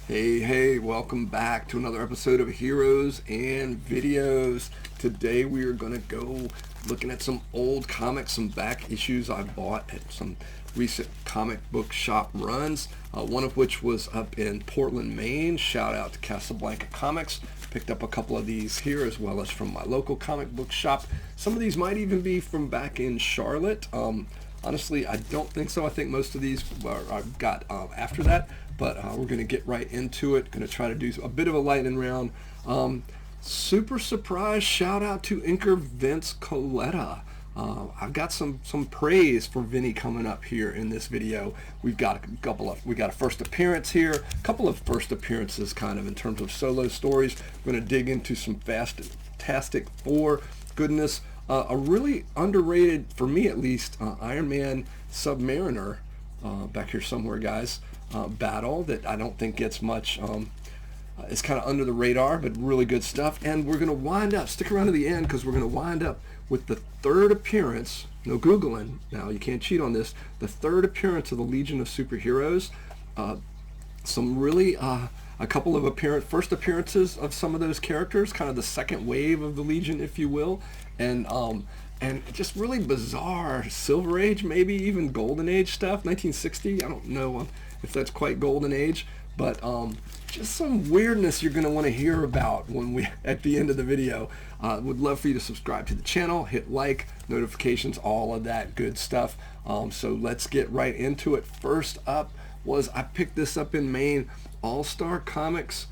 Hey, welcome back to another episode of Heroes and Videos. Today we are going to go looking at some old comics, some back issues I bought at some recent comic book shop runs, one of which was up in Portland, Maine. Shout out to Casablanca Comics. Picked up a couple of these here as well as from my local comic book shop. Some of these might even be from back in Charlotte. Honestly, I don't think so. I think most of these I've got after that. But we're going to get right into it. Going to try to do a bit of a lightning round. Super surprise shout out to inker Vince Colletta. I've got some praise for Vinny coming up here in this video. We got a first appearance here, a couple of first appearances kind of in terms of solo stories. We're going to dig into some Fantastic Four goodness. A really underrated, for me at least, Iron Man Submariner, back here somewhere, guys. Battle that I don't think gets much. It's kind of under the radar, but really good stuff. And we're going to wind up, stick around to the end, because we're going to wind up with the third appearance. No Googling now, you can't cheat on this. The third appearance of the Legion of Superheroes. Some really, a couple of first appearances of some of those characters, kind of the second wave of the Legion, if you will. And just really bizarre Silver Age, maybe even Golden Age stuff, 1960. I don't know if that's quite Golden Age, but just some weirdness you're going to want to hear about when we at the end of the video. Would love for you to subscribe to the channel, hit like, notifications, all of that good stuff. So let's get right into it. First up was, I picked this up in Maine, All-Star Comics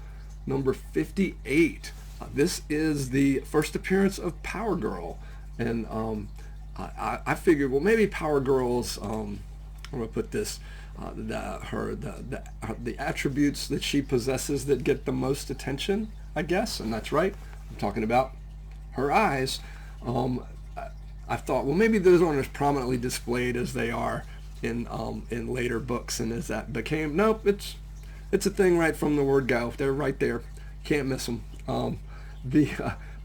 number 58. This is the first appearance of Power Girl, and I figured, well, maybe Power Girl's, I'm going to put this, the attributes that she possesses that get the most attention, I guess, and that's right. I'm talking about her eyes. I thought, well, maybe those aren't as prominently displayed as they are in later books, and as that became, nope, it's a thing right from the word go. They're right there, can't miss them.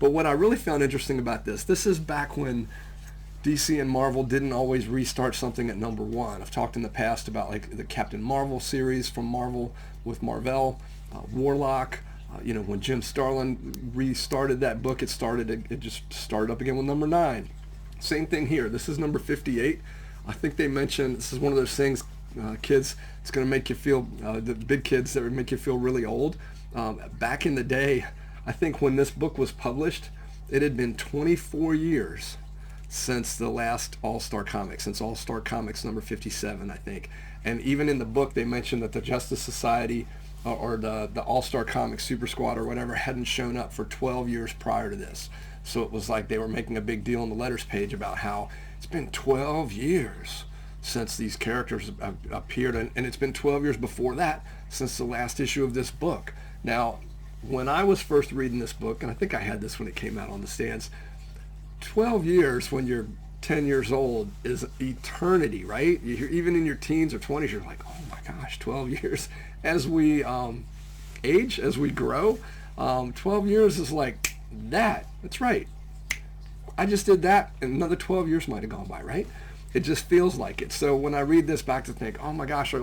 But what I really found interesting about this is back when DC and Marvel didn't always restart something at number one. I've talked in the past about like the Captain Marvel series from Marvel with Marvel, Warlock. When Jim Starlin restarted that book, it just started up again with number 9. Same thing here. This is number 58. I think they mentioned this is one of those things, kids. It's going to make you feel the big kids that would make you feel really old. Back in the day, I think when this book was published, it had been 24 years since the last All-Star Comics, since All-Star Comics number 57, I think. And even in the book, they mentioned that the Justice Society or the All-Star Comics Super Squad or whatever hadn't shown up for 12 years prior to this. So it was like they were making a big deal on the letters page about how it's been 12 years since these characters appeared, and it's been 12 years before that since the last issue of this book. Now, when I was first reading this book, and I think I had this when it came out on the stands, 12 years when you're 10 years old is eternity, right? Even in your teens or 20s, you're like, oh my gosh, 12 years. As we age, as we grow, 12 years is like that. That's right. I just did that, and another 12 years might have gone by, right? It just feels like it. So when I read this back to think, oh my gosh,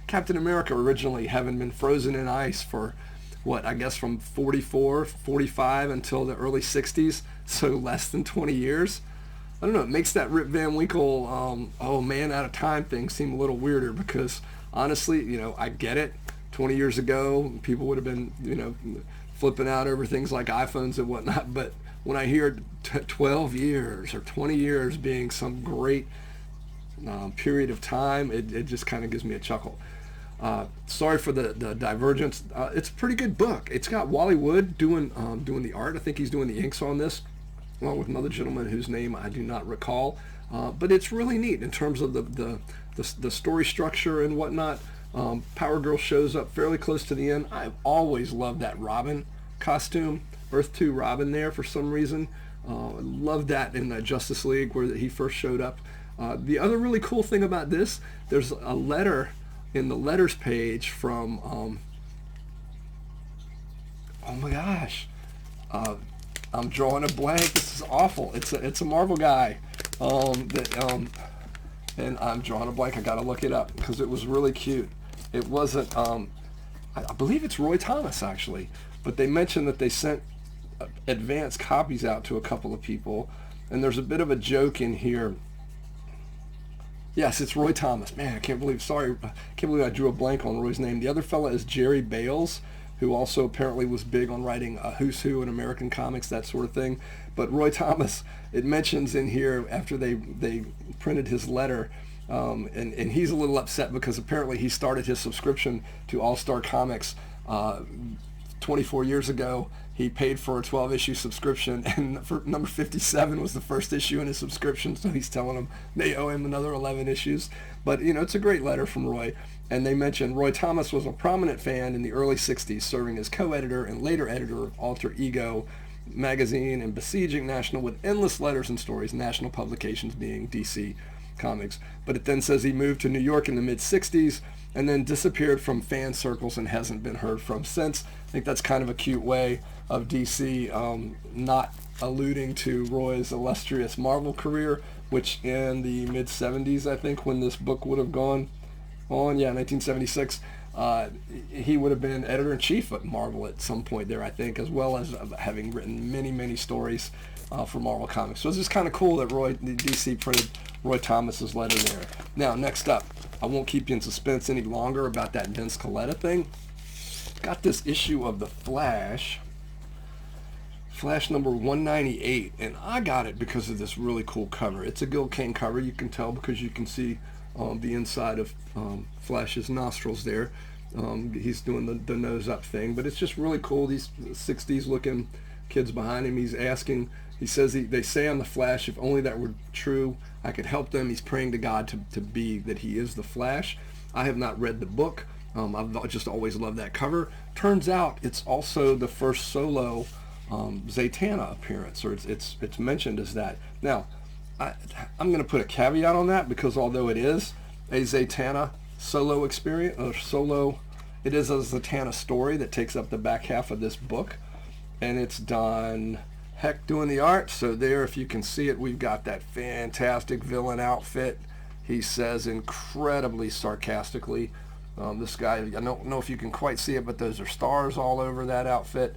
Captain America originally having been frozen in ice for what, I guess from 44, 45 until the early 60s, so less than 20 years. I don't know, it makes that Rip Van Winkle, oh man, out of time thing seem a little weirder, because honestly, I get it. 20 years ago, people would have been, flipping out over things like iPhones and whatnot, but when I hear 12 years or 20 years being some great period of time, it just kind of gives me a chuckle. Sorry for the divergence. It's a pretty good book. It's got Wally Wood doing the art. I think he's doing the inks on this, along with another gentleman whose name I do not recall. But it's really neat in terms of the story structure and whatnot. Power Girl shows up fairly close to the end. I've always loved that Robin costume, Earth 2 Robin there for some reason. Loved that in the Justice League where he first showed up. The other really cool thing about this, there's a letter in the letters page from, oh my gosh, I'm drawing a blank. This is awful. It's a Marvel guy, and I'm drawing a blank. I gotta look it up because it was really cute. It wasn't I believe it's Roy Thomas actually, but they mentioned that they sent advanced copies out to a couple of people, and there's a bit of a joke in here. Yes, it's Roy Thomas. Man, I can't believe I drew a blank on Roy's name. The other fella is Jerry Bales, who also apparently was big on writing a who's who in American comics, that sort of thing. But Roy Thomas, it mentions in here after they printed his letter, and he's a little upset because apparently he started his subscription to All Star Comics 24 years ago. He paid for a 12-issue subscription, and for number 57 was the first issue in his subscription, so he's telling them they owe him another 11 issues. But, it's a great letter from Roy. And they mentioned Roy Thomas was a prominent fan in the early 60s, serving as co-editor and later editor of Alter Ego magazine and besieging National with endless letters and stories, National publications being DC Comics. But it then says he moved to New York in the mid-60s and then disappeared from fan circles and hasn't been heard from since. I think that's kind of a cute way of DC not alluding to Roy's illustrious Marvel career, which in the mid-70s, I think, when this book would have gone on, 1976, he would have been editor-in-chief at Marvel at some point there, I think, as well as having written many, many stories for Marvel Comics. So it's just kind of cool that DC printed Roy Thomas's letter there. Now, next up, I won't keep you in suspense any longer about that Vince Colletta thing. Got this issue of The Flash number 198, and I got it because of this really cool cover. It's a Gil Kane cover, you can tell because you can see the inside of Flash's nostrils there. He's doing the nose up thing, but it's just really cool. These 60s looking kids behind him. He says they say on the Flash, if only that were true, I could help them. He's praying to God to be that he is the Flash. I have not read the book. I've just always loved that cover. Turns out it's also the first solo Zatanna appearance, or it's mentioned as that. Now, I'm going to put a caveat on that because although it is a Zatanna solo experience, it is a Zatanna story that takes up the back half of this book, and it's Don Heck doing the art. So there, if you can see it, we've got that fantastic villain outfit. He says incredibly sarcastically. This guy, I don't know if you can quite see it, but those are stars all over that outfit.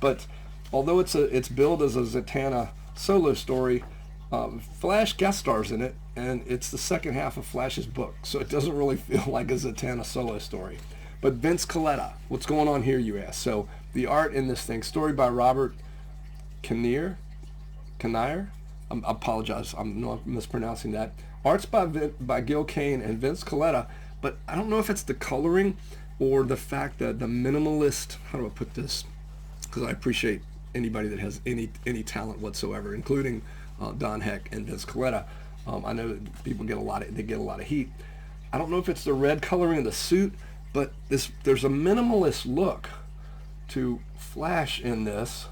But although it's billed as a Zatanna solo story, Flash guest stars in it, and it's the second half of Flash's book, so it doesn't really feel like a Zatanna solo story. But Vince Colletta, what's going on here, you ask? So the art in this thing, story by Robert Kinnear. I apologize, I'm mispronouncing that. Art's by Gil Kane and Vince Colletta, but I don't know if it's the coloring or the fact that the minimalist, how do I put this? Because I appreciate anybody that has any talent whatsoever, including Don Heck and Vince Colletta. I know that people get a lot of heat. I don't know if it's the red coloring of the suit, but there's a minimalist look to Flash in this.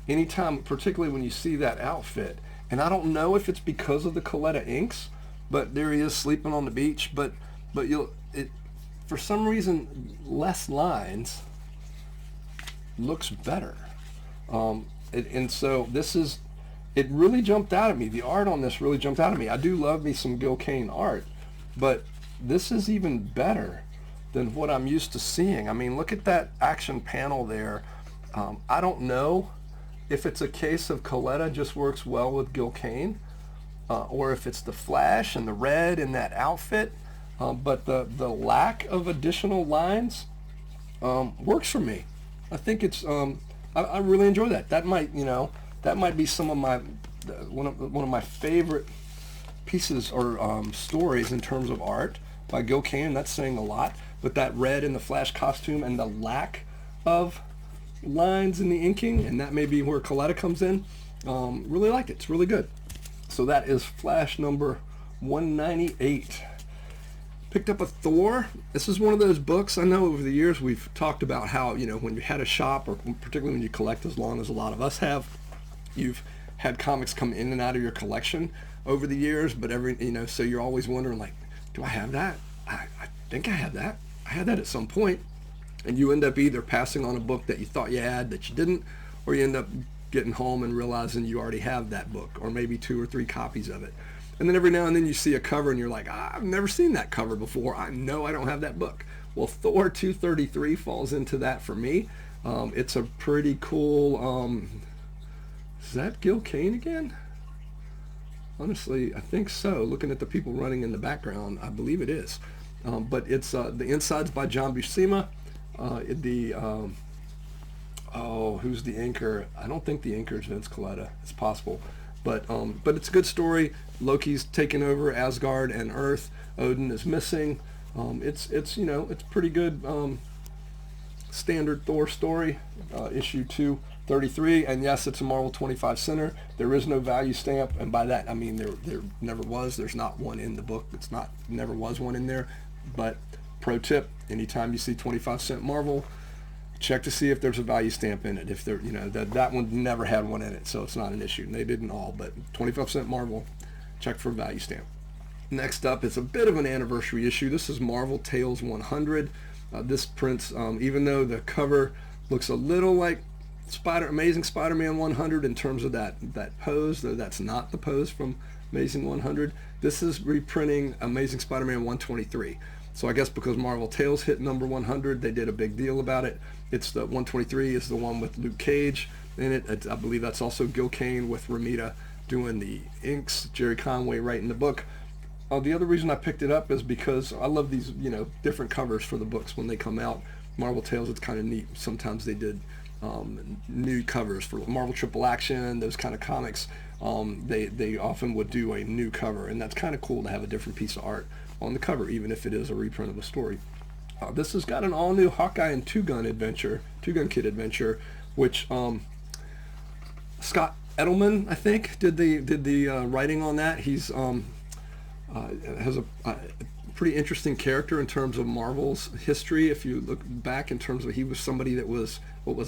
Anytime, particularly when you see that outfit, and I don't know if it's because of the Colletta inks, but there he is sleeping on the beach. But for some reason, less lines looks better. And so it really jumped out at me. The art on this really jumped out at me. I do love me some Gil Kane art, but this is even better than what I'm used to seeing. I mean, look at that action panel there. I don't know if it's a case of Colletta just works well with Gil Kane, or if it's the Flash and the red in that outfit, but the lack of additional lines works for me. I think it's I really enjoy that. That might be some of my one of my favorite pieces or stories in terms of art by Gil Kane. That's saying a lot. But that red in the Flash costume and the lack of lines in the inking, and that may be where Colletta comes in. Really liked it. It's really good. So that is Flash number 198. Picked up a Thor. This is one of those books, I know over the years we've talked about how, when you had a shop, or particularly when you collect as long as a lot of us have, you've had comics come in and out of your collection over the years, but so you're always wondering, like, do I have that? I think I have that. I had that at some point. And you end up either passing on a book that you thought you had that you didn't, or you end up getting home and realizing you already have that book, or maybe 2 or 3 copies of it. And then every now and then you see a cover and you're like, I've never seen that cover before. I know I don't have that book. Well, Thor 233 falls into that for me. It's a pretty cool. Is that Gil Kane again? Honestly, I think so. Looking at the people running in the background, I believe it is. But it's the insides by John Buscema. The who's the inker? I don't think the inker is Vince Colletta. It's possible, but it's a good story. Loki's taken over Asgard and Earth. Odin is missing. It's pretty good. Standard Thor story, issue 233, and yes, it's a Marvel 25 center. There is no value stamp, and by that I mean there never was. There's not one in the book. Never was one in there. But pro tip: anytime you see 25-cent Marvel, check to see if there's a value stamp in it. If there, that one never had one in it, so it's not an issue. And they didn't all, but 25-cent Marvel, check for a value stamp. Next up, it's a bit of an anniversary issue. This is Marvel Tales 100. This prints, even though the cover looks a little like Amazing Spider-Man 100 in terms of that pose, though that's not the pose from Amazing 100. This is reprinting Amazing Spider-Man 123. So I guess because Marvel Tales hit number 100, they did a big deal about it. It's the 123 is the one with Luke Cage in it. I believe that's also Gil Kane with Ramita doing the inks, Jerry Conway writing the book. The other reason I picked it up is because I love these, different covers for the books when they come out. Marvel Tales, it's kind of neat. Sometimes they did new covers for Marvel Triple Action, those kind of comics. They often would do a new cover, and that's kind of cool to have a different piece of art on the cover, even if it is a reprint of a story. This has got an all-new Hawkeye and Two Gun Kid adventure, which Scott Edelman, I think, did the writing on that. He's has a pretty interesting character in terms of Marvel's history. If you look back in terms of, he was somebody that was,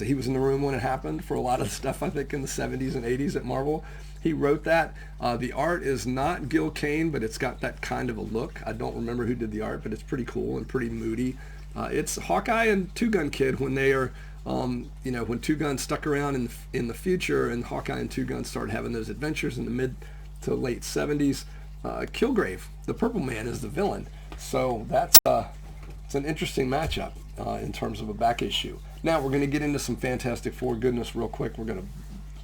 he was in the room when it happened for a lot of stuff, I think, in the 70s and 80s at Marvel. He wrote that. The art is not Gil Kane, but it's got that kind of a look. I don't remember who did the art, but it's pretty cool and pretty moody. It's Hawkeye and Two Gun Kid when they are, when Two Gun stuck around in the future, and Hawkeye and Two Gun started having those adventures in the mid to late 70s. Kilgrave, the Purple Man, is the villain. So that's it's an interesting matchup in terms of a back issue. Now we're going to get into some Fantastic Four goodness real quick. We're going to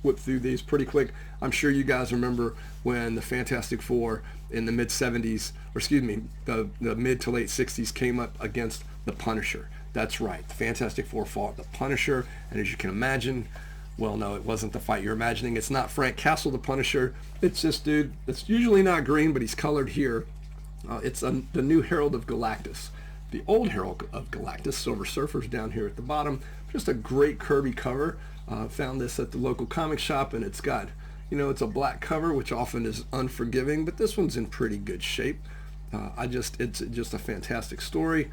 whip through these pretty quick. I'm sure you guys remember when the Fantastic Four in the mid 70s, or excuse me, the mid to late 60s came up against the Punisher. That's right, the Fantastic Four fought the Punisher, and as you can imagine, well, no, it wasn't the fight you're imagining. It's not Frank Castle, the Punisher. It's this dude. It's usually not green, but he's colored here. It's the new Herald of Galactus. The old Herald of Galactus, Silver Surfer's down here at the bottom. Just a great Kirby cover. Found this at the local comic shop, and it's got, it's a black cover, which often is unforgiving, but this one's in pretty good shape. It's just a fantastic story.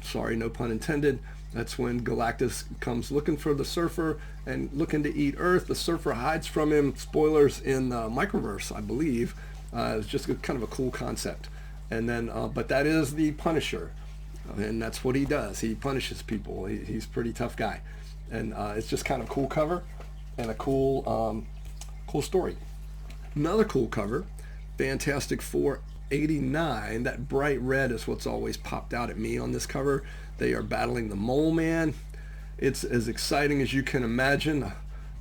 Sorry, no pun intended. That's when Galactus comes looking for the Surfer and looking to eat Earth. The Surfer hides from him. Spoilers in the Microverse, I believe. It's just kind of a cool concept. And then, but that is the Punisher, and that's what he does. He punishes people. He's a pretty tough guy, and it's just kind of cool cover and a cool story. Another cool cover, Fantastic Four 89. That bright red is what's always popped out at me on this cover. They are battling the Mole Man. It's as exciting as you can imagine.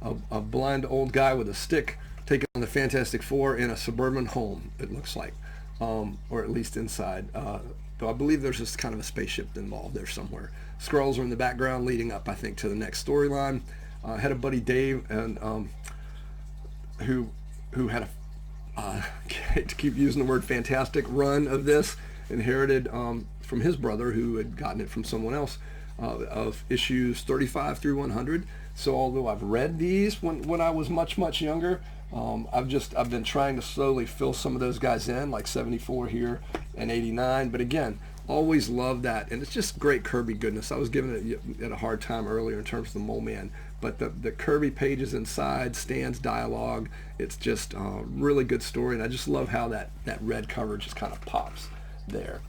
A blind old guy with a stick taking on the Fantastic Four in a suburban home, it looks like, or at least inside. Though I believe there's just kind of a spaceship involved there somewhere. Skrulls are in the background leading up, I think, to the next storyline. Had a buddy, Dave, and who had to keep using the word fantastic run of this, inherited from his brother, who had gotten it from someone else, of issues 35 through 100. So although I've read these when I was much younger, I've been trying to slowly fill some of those guys in, like 74 here and 89. But again, always love that, and it's just great Kirby goodness. I was giving it a hard time earlier in terms of the Mole Man, but the Kirby pages inside, Stan's dialogue, it's just a really good story, and I just love how that red cover just kind of pops there.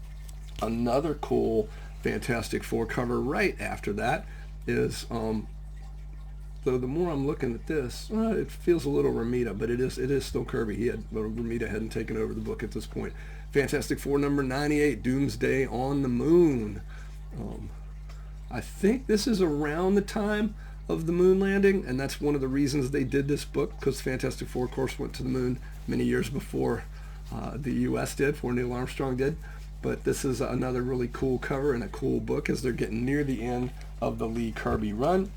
Another cool Fantastic Four cover right after that is, though the more I'm looking at this, it feels a little Ramita, but it is still Kirby. Ramita hadn't taken over the book at this point. Fantastic Four number 98, Doomsday on the Moon. I think this is around the time of the moon landing, and that's one of the reasons they did this book, because Fantastic Four, of course, went to the moon many years before the U.S. did, before Neil Armstrong did. But this is another really cool cover and a cool book as they're getting near the end of the Lee Kirby run.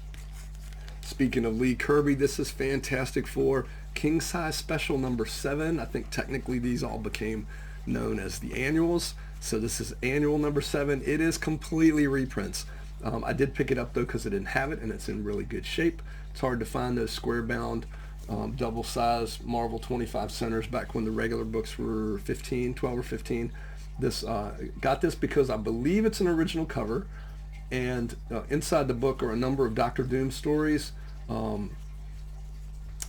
Speaking of Lee Kirby, this is Fantastic Four King Size Special number 7. I think technically these all became known as the annuals. So this is annual number 7. It is completely reprints. I did pick it up though because I didn't have it and it's in really good shape. It's hard to find those square bound double size Marvel 25 centers back when the regular books were 12 or 15. This got this because I believe it's an original cover, and inside the book are a number of Doctor Doom stories. Oh,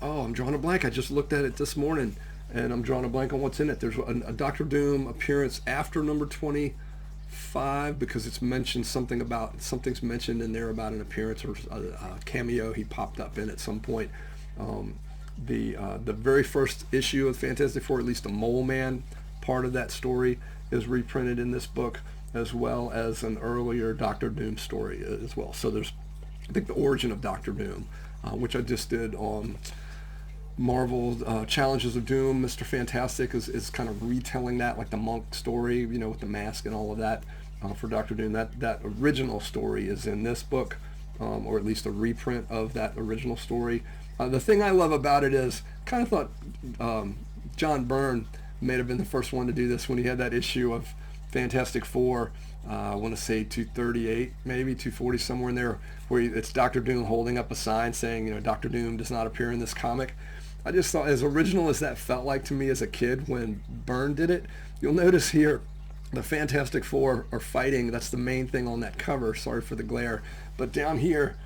I'm drawing a blank. I just looked at it this morning and I'm drawing a blank on what's in it. There's a Doctor Doom appearance after number 25 because it's mentioned something's mentioned in there about an appearance or a cameo he popped up in at some point. The very first issue of Fantastic Four, at least the Mole Man part of that story, is reprinted in this book, as well as an earlier Doctor Doom story as well. So there's, I think, the origin of Doctor Doom, which I just did on Marvel Challenges of Doom. Mr. Fantastic is kind of retelling that, like the monk story, you know, with the mask and all of that for Doctor Doom. That original story is in this book, or at least a reprint of that original story. The thing I love about it is, kind of thought John Byrne may have been the first one to do this when he had that issue of Fantastic Four, I want to say 238, maybe 240, somewhere in there, where it's Doctor Doom holding up a sign saying, you know, Doctor Doom does not appear in this comic. I just thought, as original as that felt like to me as a kid when Byrne did it, you'll notice here the Fantastic Four are fighting. That's the main thing on that cover. Sorry for the glare. But down here,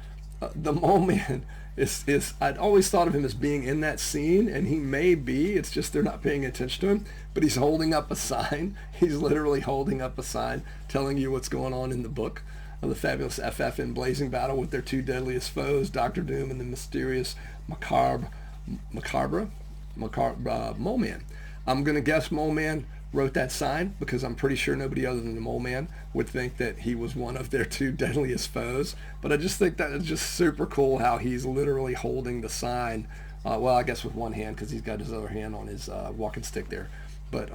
the Mole Man is I'd always thought of him as being in that scene, and he may be. It's just they're not paying attention to him. But he's holding up a sign. He's literally holding up a sign telling you what's going on in the book. The Fabulous FF in blazing battle with their two deadliest foes, Doctor Doom and the mysterious macabre Mole Man. I'm going to guess Mole Man wrote that sign because I'm pretty sure nobody other than the Mole Man would think that he was one of their two deadliest foes. But I just think that is just super cool how he's literally holding the sign. Well, I guess with one hand because he's got his other hand on his walking stick there. But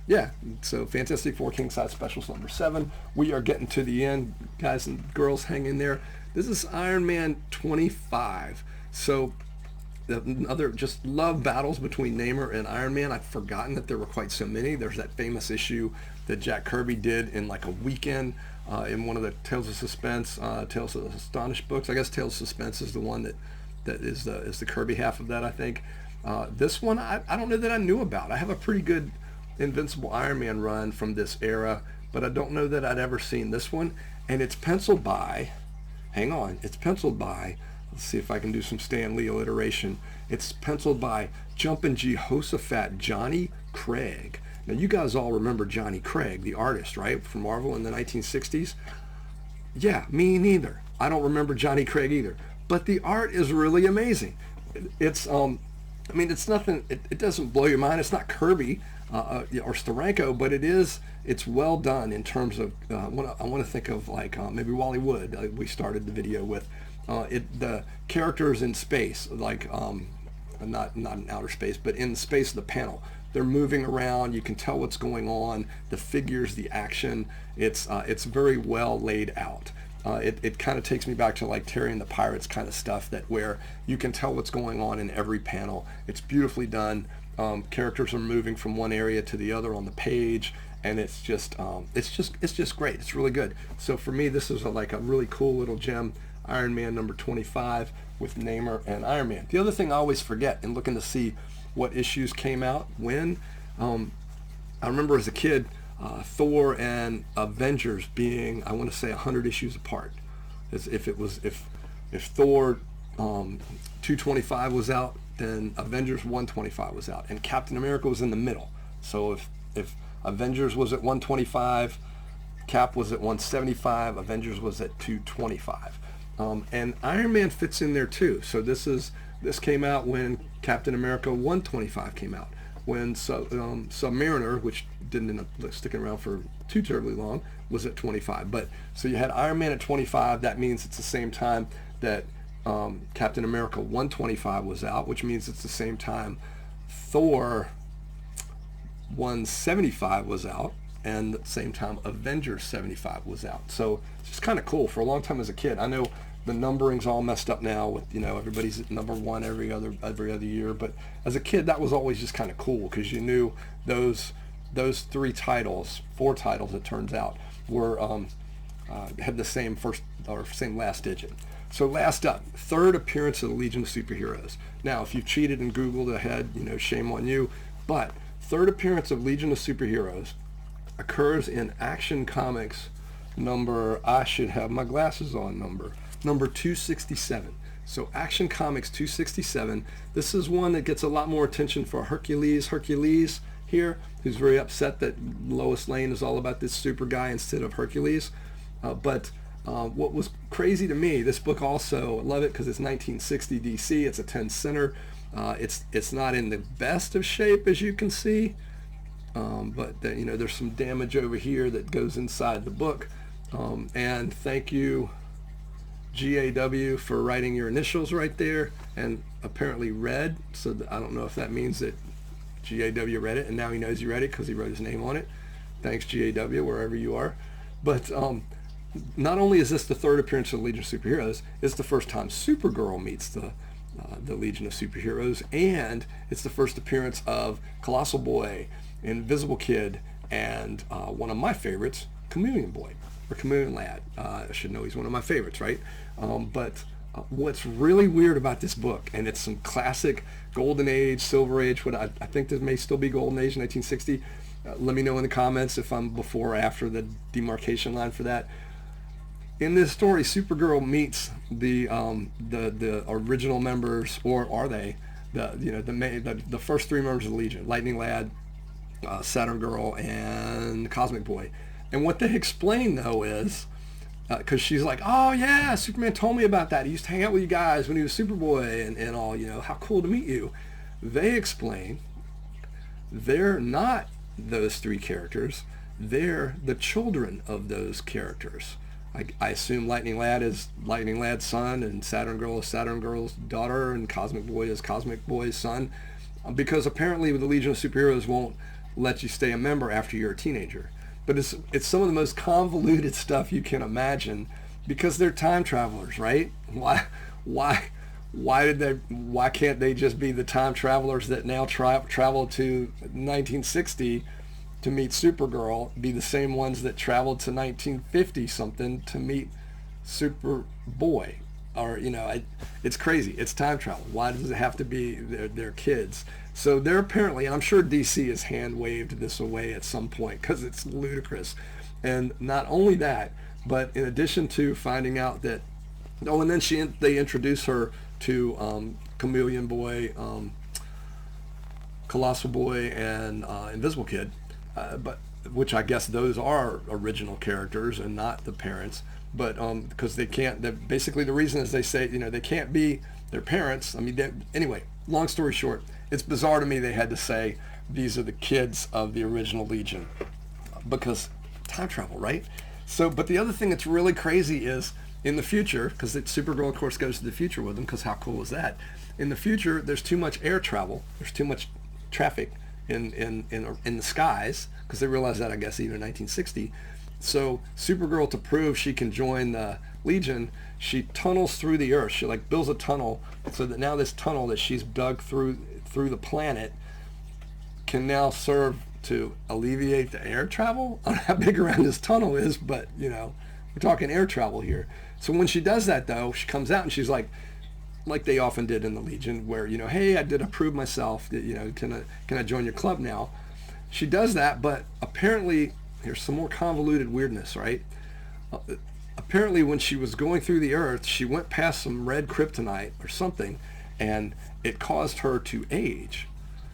yeah, so Fantastic Four King Size Specials number 7. We are getting to the end, guys and girls. Hang in there. This is Iron Man 25. So other just love battles between Namor and Iron Man. I've forgotten that there were quite so many. There's that famous issue that Jack Kirby did in like a weekend in one of the Tales of Suspense, Tales of Astonished books. I guess Tales of Suspense is the one that is the Kirby half of that, I think. This one I don't know that I knew about. I have a pretty good Invincible Iron Man run from this era, but I don't know that I'd ever seen this one. And it's penciled by, hang on, it's penciled by, let's see if I can do some Stan Lee alliteration. It's penciled by Jumpin' Jehoshaphat Johnny Craig. Now you guys all remember Johnny Craig, the artist, right, from Marvel in the 1960s? Yeah, me neither. I don't remember Johnny Craig either. But the art is really amazing. It's I mean, it's nothing. It doesn't blow your mind. It's not Kirby or Steranko, but it's well done in terms of. I want to think of like maybe Wally Wood. We started the video with the characters in space, like not in outer space, but in space of the panel. They're moving around. You can tell what's going on. The figures, the action. It's very well laid out. It kind of takes me back to like Terry and the Pirates kind of stuff, that where you can tell what's going on in every panel. It's beautifully done. Characters are moving from one area to the other on the page, and it's just great. It's really good. So for me, this is like a really cool little gem. Iron Man number 25 with Namor and Iron Man. The other thing I always forget in looking to see what issues came out when, I remember as a kid, Thor and Avengers being, I want to say, 100 issues apart. As if Thor 225 was out, then Avengers 125 was out, and Captain America was in the middle. So if Avengers was at 125, Cap was at 175, Avengers was at 225. And Iron Man fits in there too. So this came out when Captain America 125 came out. When Submariner, which didn't end up sticking around for too terribly long, was at 25. But so you had Iron Man at 25. That means it's the same time that Captain America 125 was out, which means it's the same time Thor 175 was out, and at the same time Avengers 75 was out. So it's just kind of cool. For a long time as a kid, I know the numbering's all messed up now with, everybody's at number one every other year, but as a kid that was always just kind of cool because you knew those four titles it turns out were had the same first or same last digit. So last up, third appearance of the Legion of Superheroes. Now if you've cheated and Googled ahead, shame on you, but third appearance of Legion of Superheroes occurs in Action Comics number, I should have my glasses on, number 267. So Action Comics 267, this is one that gets a lot more attention for Hercules here, who's very upset that Lois Lane is all about this super guy instead of Hercules. But what was crazy to me, this book also, I love it because it's 1960 DC, it's a 10 center. It's not in the best of shape as you can see, but there's some damage over here that goes inside the book. And thank you GAW for writing your initials right there, and apparently read, so I don't know if that means that GAW read it and now he knows you read it because he wrote his name on it. Thanks GAW wherever you are. But not only is this the third appearance of the Legion of Superheroes, it's the first time Supergirl meets the Legion of Superheroes, and it's the first appearance of Colossal Boy, Invisible Kid, and one of my favorites, Chameleon Boy, or Chameleon Lad. I should know he's one of my favorites, right? But what's really weird about this book, and it's some classic Golden Age, Silver Age, what I think this may still be Golden Age, 1960. Let me know in the comments if I'm before or after the demarcation line for that. In this story, Supergirl meets the original members, or are they the first three members of the Legion: Lightning Lad, Saturn Girl, and Cosmic Boy. And what they explain though is, because she's like, oh yeah, Superman told me about that. He used to hang out with you guys when he was Superboy and all. How cool to meet you. They explain they're not those three characters. They're the children of those characters. I assume Lightning Lad is Lightning Lad's son, and Saturn Girl is Saturn Girl's daughter, and Cosmic Boy is Cosmic Boy's son, because apparently the Legion of Superheroes won't let you stay a member after you're a teenager. But it's some of the most convoluted stuff you can imagine, because they're time travelers, right? Why can't they just be the time travelers that now travel to 1960 to meet Supergirl, be the same ones that traveled to 1950 something to meet Superboy? Or it's crazy. It's time travel. Why does it have to be their kids? So they're apparently, I'm sure DC has hand waved this away at some point because it's ludicrous. And not only that, but in addition to finding out that, and then they introduce her to Chameleon Boy, Colossal Boy, and Invisible Kid, but which I guess those are original characters and not the parents. But because they can't, basically the reason is they say they can't be their parents. Anyway, long story short, it's bizarre to me they had to say these are the kids of the original Legion, because time travel, right? So, but the other thing that's really crazy is in the future, because Supergirl of course goes to the future with them, because how cool is that? In the future, there's too much air travel, there's too much traffic in the skies, because they realized that, I guess, even in 1960. So Supergirl, to prove she can join the Legion, she tunnels through the earth. She builds a tunnel so that now this tunnel that she's dug through the planet can now serve to alleviate the air travel. I don't know how big around this tunnel is, but we're talking air travel here. So when she does that though, she comes out and she's like they often did in the Legion, where hey, I did approve myself, can I join your club now? She does that, but apparently here's some more convoluted weirdness, right? Apparently when she was going through the earth, she went past some red kryptonite or something, and it caused her to age.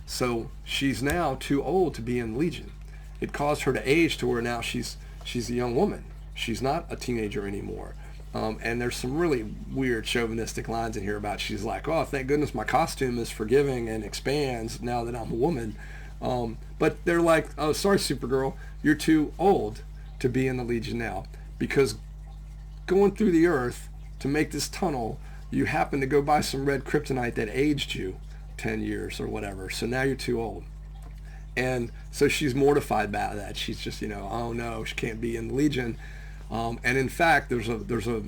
So she's now too old to be in Legion. It caused her to age to where now she's a young woman. She's not a teenager anymore. And there's some really weird chauvinistic lines in here about, she's like, oh, thank goodness my costume is forgiving and expands now that I'm a woman. But they're like, oh, sorry, Supergirl, you're too old to be in the Legion now, because going through the Earth to make this tunnel, you happen to go by some red kryptonite that aged you 10 years or whatever. So now you're too old. And so she's mortified by that. She's just, oh no, she can't be in the Legion. And in fact, there's a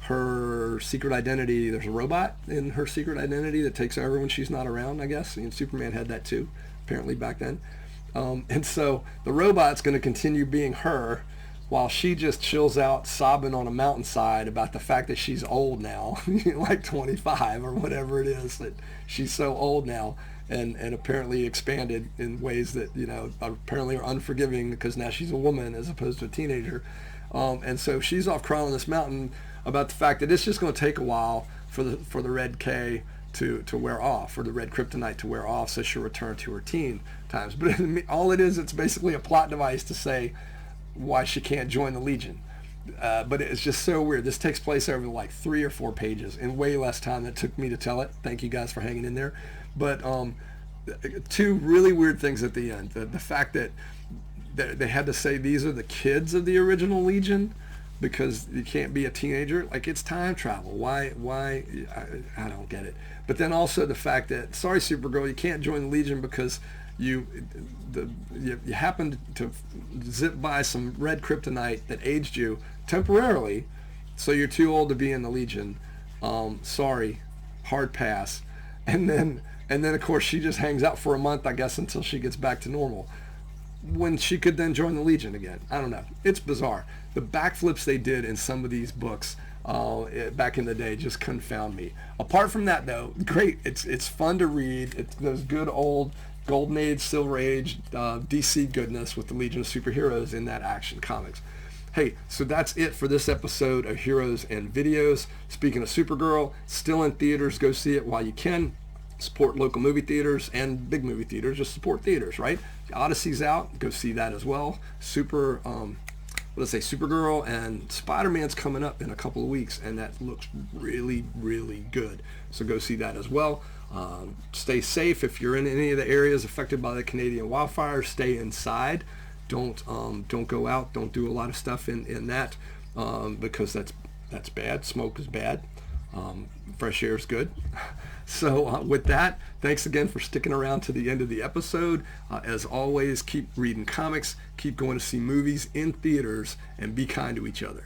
her secret identity. There's a robot in her secret identity that takes over when she's not around, I guess. And Superman had that too, apparently back then. And so the robot's going to continue being her, while she just chills out sobbing on a mountainside about the fact that she's old now, like 25 or whatever it is, that she's so old now, and apparently expanded in ways that, apparently are unforgiving, because now she's a woman as opposed to a teenager. And so she's off crying on this mountain about the fact that it's just going to take a while for the red K to wear off, or the red kryptonite to wear off, so she'll return to her teen times. But all it is, it's basically a plot device to say why she can't join the Legion. But it's just so weird. This takes place over like 3 or 4 pages in way less time than it took me to tell it. Thank you guys for hanging in there. But 2 really weird things at the end. The fact that they had to say these are the kids of the original Legion, because you can't be a teenager. Like, it's time travel. Why? I don't get it. But then also the fact that, sorry, Supergirl, you can't join the Legion because you happened to zip by some red kryptonite that aged you temporarily, so you're too old to be in the Legion. Sorry, hard pass. And then of course she just hangs out for a month, I guess, until she gets back to normal, when she could then join the Legion again. I don't know. It's bizarre. The backflips they did in some of these books back in the day just confound me. Apart from that, though, great. It's fun to read. It's those good old Golden Age, Silver Age, DC goodness with the Legion of Superheroes in that Action Comics. Hey, so that's it for this episode of Heroes and Videos. Speaking of Supergirl, still in theaters. Go see it while you can. Support local movie theaters and big movie theaters. Just support theaters, right? Odyssey's out. Go see that as well. Supergirl and Spider-Man's coming up in a couple of weeks, and that looks really, really good. So go see that as well. Stay safe. If you're in any of the areas affected by the Canadian wildfires, stay inside. Don't go out. Don't do a lot of stuff in that, because that's bad. Smoke is bad. Fresh air is good. So with that, thanks again for sticking around to the end of the episode. As always, keep reading comics, keep going to see movies in theaters, and be kind to each other.